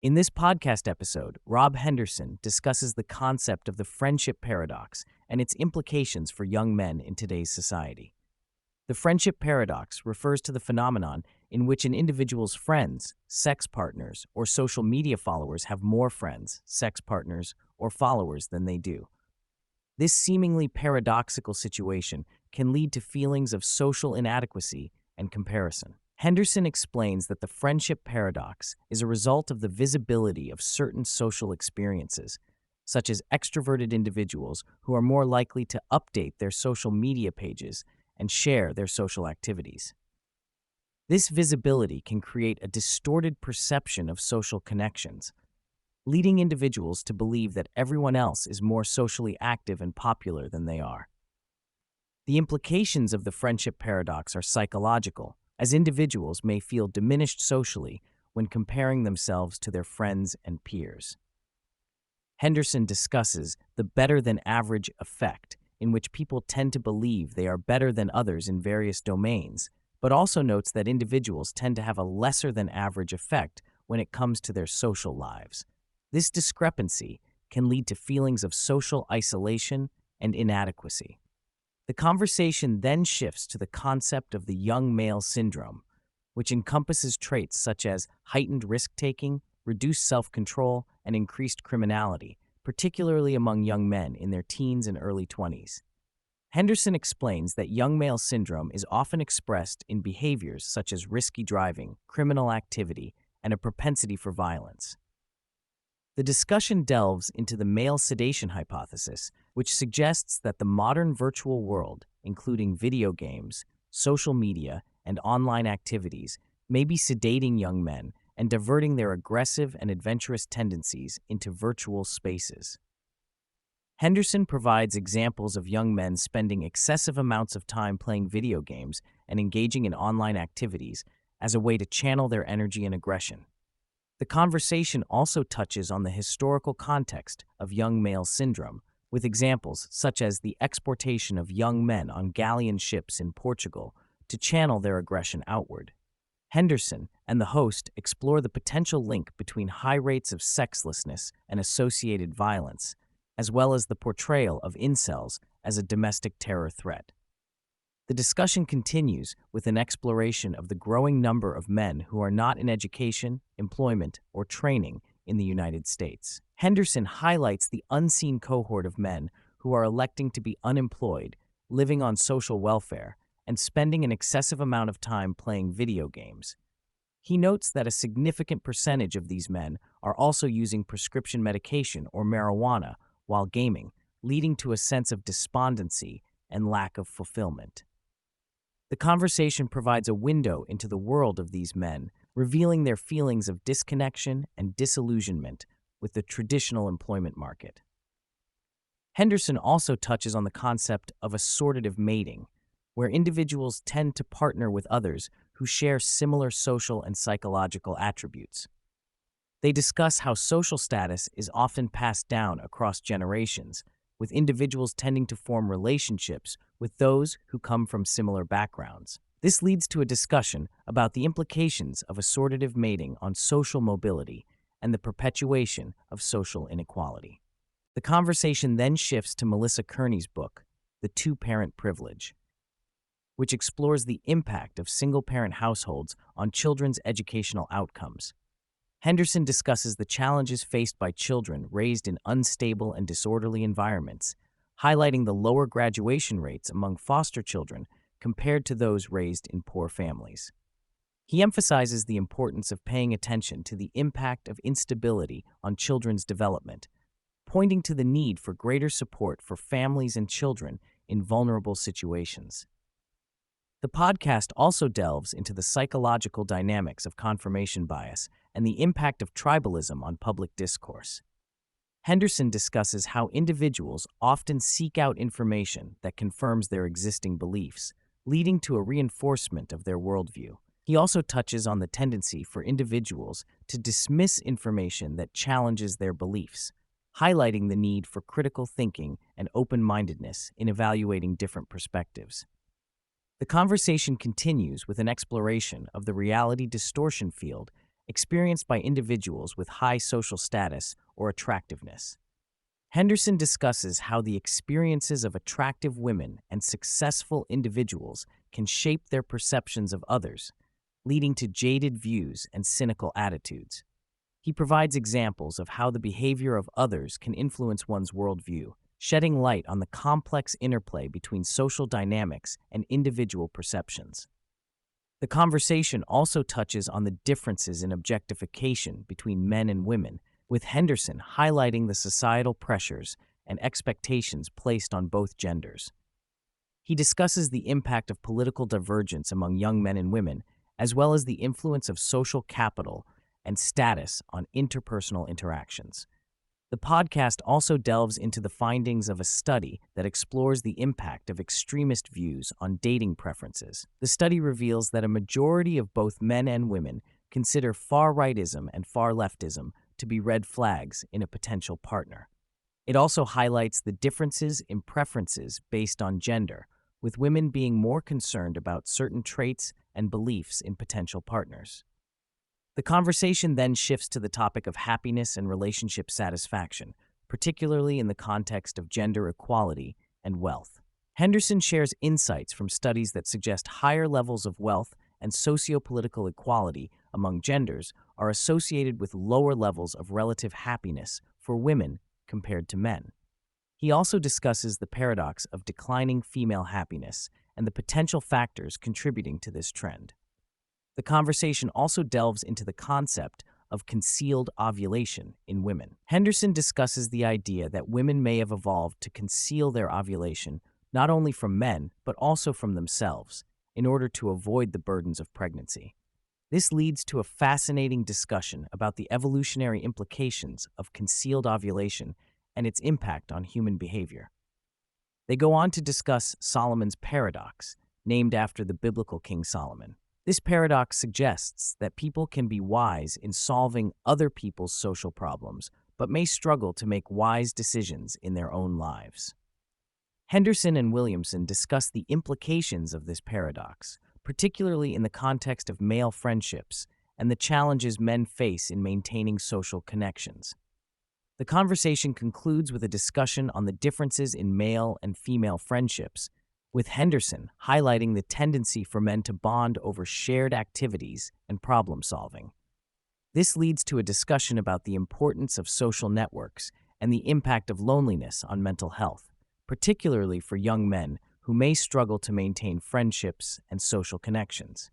In this podcast episode, Rob Henderson discusses the concept of the friendship paradox and its implications for young men in today's society. The friendship paradox refers to the phenomenon in which an individual's friends, sex partners, or social media followers have more friends, sex partners, or followers than they do. This seemingly paradoxical situation can lead to feelings of social inadequacy and comparison. Henderson explains that the friendship paradox is a result of the visibility of certain social experiences, such as extroverted individuals who are more likely to update their social media pages and share their social activities. This visibility can create a distorted perception of social connections, leading individuals to believe that everyone else is more socially active and popular than they are. The implications of the friendship paradox are psychological, as individuals may feel diminished socially when comparing themselves to their friends and peers. Henderson discusses the better-than-average effect, in which people tend to believe they are better than others in various domains, but also notes that individuals tend to have a lesser-than-average effect when it comes to their social lives. This discrepancy can lead to feelings of social isolation and inadequacy. The conversation then shifts to the concept of the young male syndrome, which encompasses traits such as heightened risk-taking, reduced self-control, and increased criminality, particularly among young men in their teens and early 20s. Henderson explains that young male syndrome is often expressed in behaviors such as risky driving, criminal activity, and a propensity for violence. The discussion delves into the male sedation hypothesis, which suggests that the modern virtual world, including video games, social media, and online activities, may be sedating young men and diverting their aggressive and adventurous tendencies into virtual spaces. Henderson provides examples of young men spending excessive amounts of time playing video games and engaging in online activities as a way to channel their energy and aggression. The conversation also touches on the historical context of young male syndrome, with examples such as the exportation of young men on galleon ships in Portugal to channel their aggression outward. Henderson and the host explore the potential link between high rates of sexlessness and associated violence, as well as the portrayal of incels as a domestic terror threat. The discussion continues with an exploration of the growing number of men who are not in education, employment, or training in the United States. Henderson highlights the unseen cohort of men who are electing to be unemployed, living on social welfare, and spending an excessive amount of time playing video games. He notes that a significant percentage of these men are also using prescription medication or marijuana while gaming, leading to a sense of despondency and lack of fulfillment. The conversation provides a window into the world of these men, revealing their feelings of disconnection and disillusionment with the traditional employment market. Henderson also touches on the concept of assortative mating, where individuals tend to partner with others who share similar social and psychological attributes. They discuss how social status is often passed down across generations, with individuals tending to form relationships with those who come from similar backgrounds. This leads to a discussion about the implications of assortative mating on social mobility and the perpetuation of social inequality. The conversation then shifts to Melissa Kearney's book, The Two-Parent Privilege, which explores the impact of single-parent households on children's educational outcomes. Henderson discusses the challenges faced by children raised in unstable and disorderly environments, highlighting the lower graduation rates among foster children compared to those raised in poor families. He emphasizes the importance of paying attention to the impact of instability on children's development, pointing to the need for greater support for families and children in vulnerable situations. The podcast also delves into the psychological dynamics of confirmation bias and the impact of tribalism on public discourse. Henderson discusses how individuals often seek out information that confirms their existing beliefs, leading to a reinforcement of their worldview. He also touches on the tendency for individuals to dismiss information that challenges their beliefs, highlighting the need for critical thinking and open-mindedness in evaluating different perspectives. The conversation continues with an exploration of the reality distortion field experienced by individuals with high social status or attractiveness. Henderson discusses how the experiences of attractive women and successful individuals can shape their perceptions of others, leading to jaded views and cynical attitudes. He provides examples of how the behavior of others can influence one's worldview, shedding light on the complex interplay between social dynamics and individual perceptions. The conversation also touches on the differences in objectification between men and women, with Henderson highlighting the societal pressures and expectations placed on both genders. He discusses the impact of political divergence among young men and women, as well as the influence of social capital and status on interpersonal interactions. The podcast also delves into the findings of a study that explores the impact of extremist views on dating preferences. The study reveals that a majority of both men and women consider far-rightism and far-leftism to be red flags in a potential partner. It also highlights the differences in preferences based on gender, with women being more concerned about certain traits and beliefs in potential partners. The conversation then shifts to the topic of happiness and relationship satisfaction, particularly in the context of gender equality and wealth. Henderson shares insights from studies that suggest higher levels of wealth and socio-political equality among genders are associated with lower levels of relative happiness for women compared to men. He also discusses the paradox of declining female happiness and the potential factors contributing to this trend. The conversation also delves into the concept of concealed ovulation in women. Henderson discusses the idea that women may have evolved to conceal their ovulation not only from men, but also from themselves, in order to avoid the burdens of pregnancy. This leads to a fascinating discussion about the evolutionary implications of concealed ovulation and its impact on human behavior. They go on to discuss Solomon's paradox, named after the biblical King Solomon. This paradox suggests that people can be wise in solving other people's social problems, but may struggle to make wise decisions in their own lives. Henderson and Williamson discuss the implications of this paradox, particularly in the context of male friendships and the challenges men face in maintaining social connections. The conversation concludes with a discussion on the differences in male and female friendships, with Henderson highlighting the tendency for men to bond over shared activities and problem solving. This leads to a discussion about the importance of social networks and the impact of loneliness on mental health, particularly for young men who may struggle to maintain friendships and social connections.